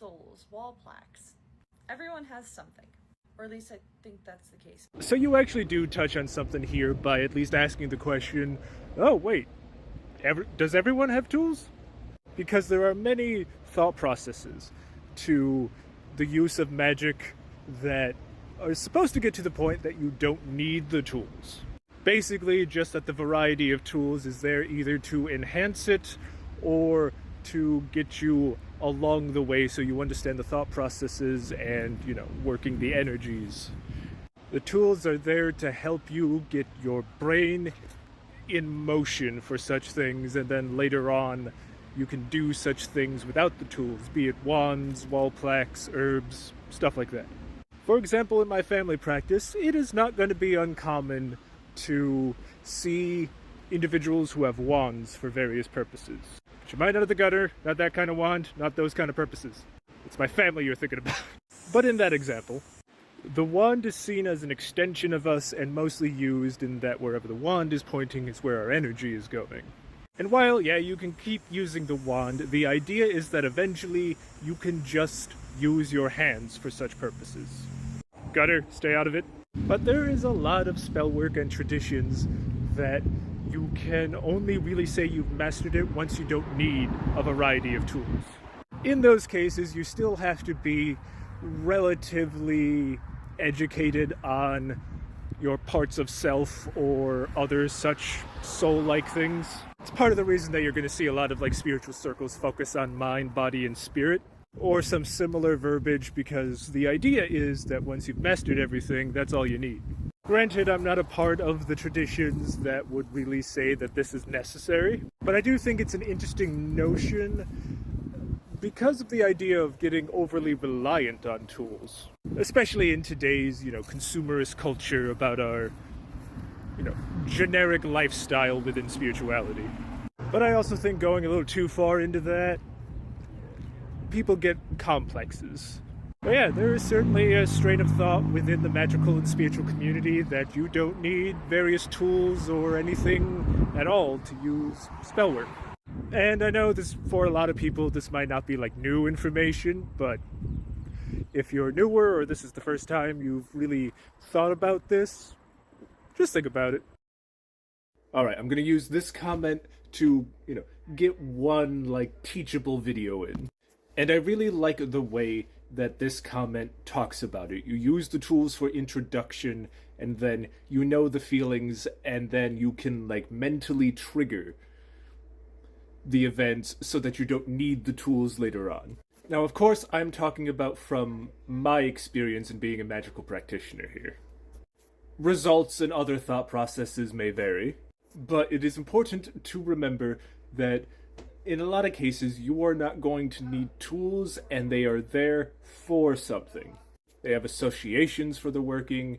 crystals, wall plaques. Everyone has something. Or at least I think that's the case. So you actually do touch on something here by at least asking the question, oh wait, does everyone have tools? Because there are many thought processes to the use of magic that are supposed to get to the point that you don't need the tools. Basically, just that the variety of tools is there either to enhance it or to get you along the way so you understand the thought processes and, working the energies. The tools are there to help you get your brain in motion for such things, and then later on you can do such things without the tools, be it wands, wall plaques, herbs, stuff like that. For example, in my family practice, it is not going to be uncommon to see individuals who have wands for various purposes. But you might out of the gutter, not that kind of wand, not those kind of purposes. It's my family you're thinking about. But in that example, the wand is seen as an extension of us and mostly used in that wherever the wand is pointing is where our energy is going. And while, you can keep using the wand, the idea is that eventually you can just use your hands for such purposes. Gutter, stay out of it. But there is a lot of spell work and traditions that you can only really say you've mastered it once you don't need a variety of tools. In those cases, you still have to be relatively educated on your parts of self or other such soul-like things. It's part of the reason that you're going to see a lot of spiritual circles focus on mind, body, and spirit, or some similar verbiage, because the idea is that once you've mastered everything, that's all you need. Granted, I'm not a part of the traditions that would really say that this is necessary, but I do think it's an interesting notion because of the idea of getting overly reliant on tools, especially in today's, consumerist culture about our, generic lifestyle within spirituality. But I also think going a little too far into that, people get complexes. But there is certainly a strain of thought within the magical and spiritual community that you don't need various tools or anything at all to use spell work. And I know this, for a lot of people, this might not be new information, but if you're newer or this is the first time you've really thought about this, just think about it. Alright, I'm gonna use this comment to, get one, teachable video in. And I really like the way that this comment talks about it. You use the tools for introduction, and then you know the feelings, and then you can, mentally trigger the events so that you don't need the tools later on. Now, of course, I'm talking about from my experience in being a magical practitioner here. Results and other thought processes may vary, but it is important to remember that in a lot of cases, you are not going to need tools, and they are there for something. They have associations for the working.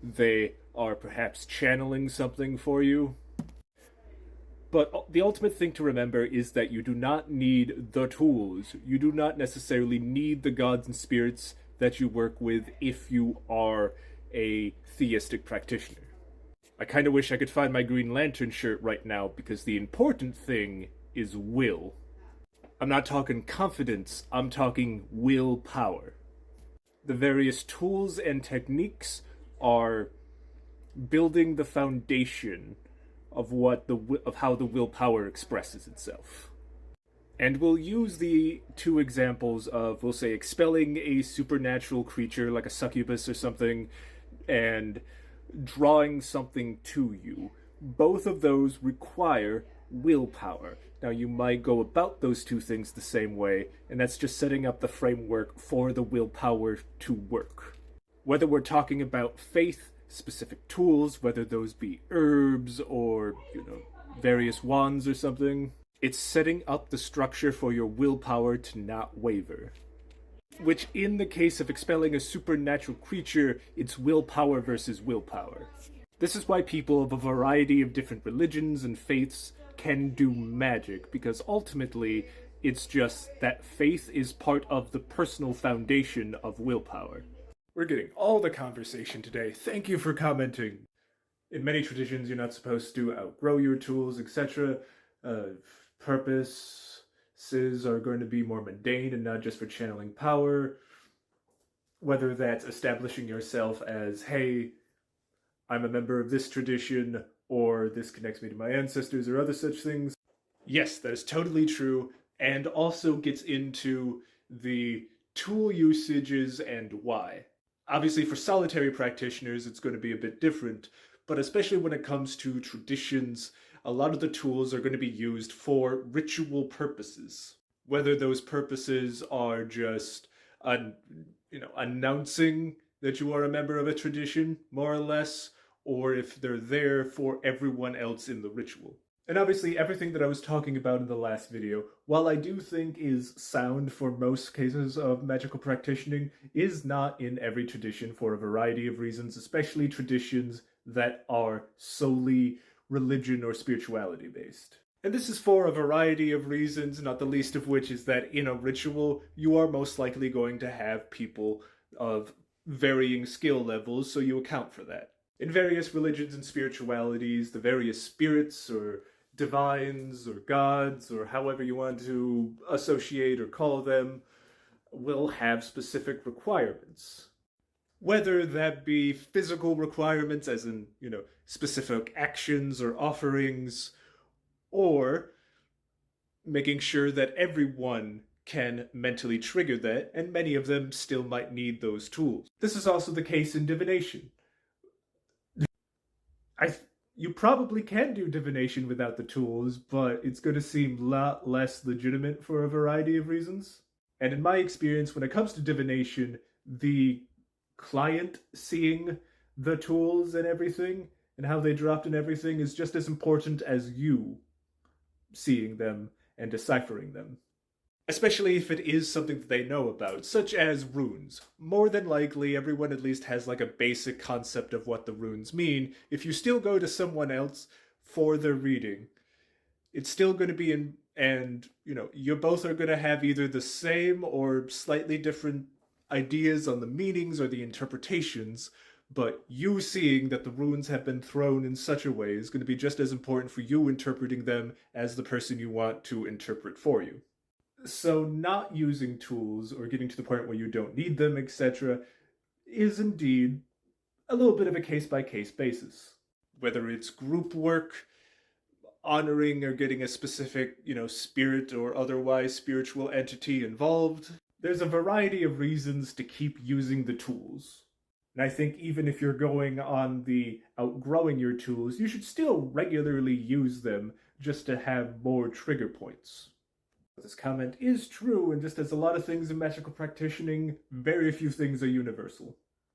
They are perhaps channeling something for you. But the ultimate thing to remember is that you do not need the tools. You do not necessarily need the gods and spirits that you work with if you are a theistic practitioner. I kind of wish I could find my Green Lantern shirt right now, because the important thing is will. I'm not talking confidence, I'm talking willpower. The various tools and techniques are building the foundation of how the willpower expresses itself. And we'll use the two examples of, we'll say, expelling a supernatural creature like a succubus or something, and drawing something to you. Both of those require willpower. Now, you might go about those two things the same way, and that's just setting up the framework for the willpower to work. Whether we're talking about faith, specific tools, whether those be herbs or, various wands or something, it's setting up the structure for your willpower to not waver. Which, in the case of expelling a supernatural creature, it's willpower versus willpower. This is why people of a variety of different religions and faiths can do magic, because ultimately, it's just that faith is part of the personal foundation of willpower. We're getting all the conversation today. Thank you for commenting. In many traditions, you're not supposed to outgrow your tools, etc. Purpose, practices are going to be more mundane and not just for channeling power. Whether that's establishing yourself as, hey, I'm a member of this tradition, or this connects me to my ancestors, or other such things. Yes, that is totally true, and also gets into the tool usages and why. Obviously, for solitary practitioners, it's going to be a bit different, but especially when it comes to traditions, a lot of the tools are going to be used for ritual purposes. Whether those purposes are just announcing that you are a member of a tradition, more or less, or if they're there for everyone else in the ritual. And obviously, everything that I was talking about in the last video, while I do think is sound for most cases of magical practicing, is not in every tradition for a variety of reasons, especially traditions that are solely religion or spirituality based. And this is for a variety of reasons, not the least of which is that in a ritual, you are most likely going to have people of varying skill levels, so you account for that. In various religions and spiritualities, the various spirits or divines or gods or however you want to associate or call them will have specific requirements. Whether that be physical requirements, as in, specific actions or offerings, or making sure that everyone can mentally trigger that, and many of them still might need those tools. This is also the case in divination. You probably can do divination without the tools, but it's going to seem a lot less legitimate for a variety of reasons. And in my experience, when it comes to divination, the client seeing the tools and everything, and how they dropped and everything, is just as important as you seeing them and deciphering them. Especially if it is something that they know about, such as runes. More than likely, everyone at least has like a basic concept of what the runes mean. If you still go to someone else for their reading, it's still going to be and you both are going to have either the same or slightly different ideas on the meanings or the interpretations, but you seeing that the runes have been thrown in such a way is going to be just as important for you interpreting them as the person you want to interpret for you. So not using tools or getting to the point where you don't need them, etc., is indeed a little bit of a case-by-case basis. Whether it's group work, honoring or getting a specific, spirit or otherwise spiritual entity involved, there's a variety of reasons to keep using the tools. And I think even if you're going on the outgrowing your tools, you should still regularly use them just to have more trigger points. This comment is true, and just as a lot of things in magical practicing, very few things are universal.